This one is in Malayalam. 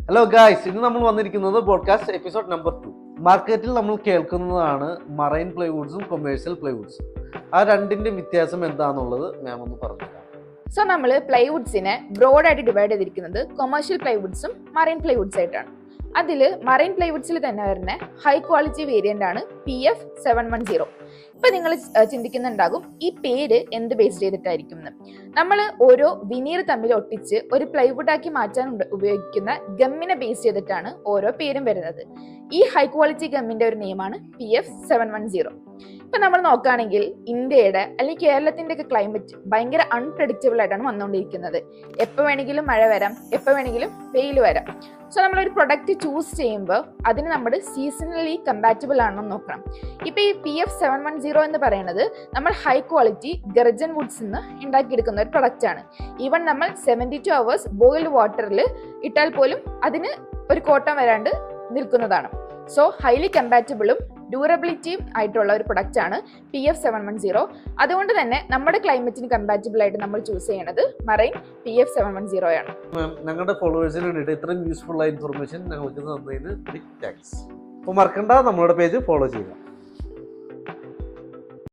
ഹലോ ഗായ്സ്, ഇന്ന് നമ്മൾ വന്നിരിക്കുന്നത് പോഡ്കാസ്റ്റ് എപ്പിസോഡ് നമ്പർ 2. മാർക്കറ്റിൽ നമ്മൾ കേൾക്കുന്നതാണ് മറൈൻ പ്ലൈവുഡ്സും കൊമേഴ്ഷ്യൽ പ്ലൈവുഡ്സും. ആ രണ്ടിന്റെ വ്യത്യാസം എന്താണെന്നുള്ളത് മാം ഒന്ന് പറഞ്ഞു. സോ നമ്മൾ പ്ലൈവുഡ്സിനെ ബ്രോഡായിട്ട് ഡിവൈഡ് ചെയ്തിരിക്കുന്നത് കൊമേഴ്ഷ്യൽ പ്ലൈവുഡ്സും മറൈൻ പ്ലൈവുഡ്സ് ആയിട്ടാണ്. അതിൽ മറൈൻ പ്ലൈവുഡ്സിൽ തന്നെ വരുന്ന ഹൈ ക്വാളിറ്റി വേരിയന്റ് ആണ് PF710. ഇപ്പൊ നിങ്ങൾ ചിന്തിക്കുന്നുണ്ടാകും ഈ പേര് എന്ത് ബേസ് ചെയ്തിട്ടായിരിക്കും എന്ന്. നമ്മൾ ഓരോ വിനീർ തമ്മിൽ ഒട്ടിച്ച് ഒരു പ്ലൈവുഡ് ആക്കി മാറ്റാൻ ഉപയോഗിക്കുന്ന ഗമ്മിനെ ബേസ് ചെയ്തിട്ടാണ് ഓരോ പേരും വരുന്നത്. ഈ ഹൈ ക്വാളിറ്റി ഗമ്മിന്റെ ഒരു നെയിമാണ് PF710. ഇപ്പൊ നമ്മൾ നോക്കുകയാണെങ്കിൽ ഇന്ത്യയുടെ അല്ലെങ്കിൽ കേരളത്തിന്റെ ഒക്കെ ക്ലൈമറ്റ് ഭയങ്കര അൺപ്രഡിക്റ്റബിൾ ആയിട്ടാണ് വന്നുകൊണ്ടിരിക്കുന്നത്. എപ്പോൾ വേണമെങ്കിലും മഴ വരാം, എപ്പോൾ വേണമെങ്കിലും വെയിൽ വരാം. സോ നമ്മളൊരു പ്രൊഡക്റ്റ് ചൂസ് ചെയ്യുമ്പോൾ അതിന് നമ്മൾ സീസണലി കമ്പാറ്റബിൾ ആണോ നോക്കണം. ഇപ്പൊ ഈ PF710 എന്ന് പറയുന്നത് നമ്മൾ ഹൈ ക്വാളിറ്റി ഗർജൻ വുഡ്സ് നിന്ന് ഉണ്ടാക്കിയെടുക്കുന്ന ഒരു പ്രൊഡക്റ്റ് ആണ്. ഈവൻ നമ്മൾ 72 hours ബോയിൽഡ് വാട്ടറിൽ ഇട്ടാൽ പോലും അതിന് ഒരു കോട്ടം വരാണ്ട് നിൽക്കുന്നതാണ്. സോ ഹൈലി കമ്പാറ്റബിളും ഡ്യൂറബിലിറ്റിയും ആയിട്ടുള്ള ഒരു പ്രൊഡക്റ്റ് ആണ് PF710. അതുകൊണ്ട് തന്നെ നമ്മുടെ ക്ലൈമറ്റിന് കമ്പാറ്റബിൾ ആയിട്ട് നമ്മൾ ചൂസ് ചെയ്യണത് മറൈൻ PF710 ആണ്. ഞങ്ങളുടെ ഫോളോവേഴ്സിന് വേണ്ടിയിട്ട് ഇത്രയും യൂസ്ഫുൾ ആയ ഇൻഫർമേഷൻ ഞങ്ങൾക്ക് തന്നതിന് ബിഗ് താങ്ക്സ്. അപ്പോൾ മറക്കണ്ട, നമ്മളുടെ പേജ് ഫോളോ ചെയ്യുക.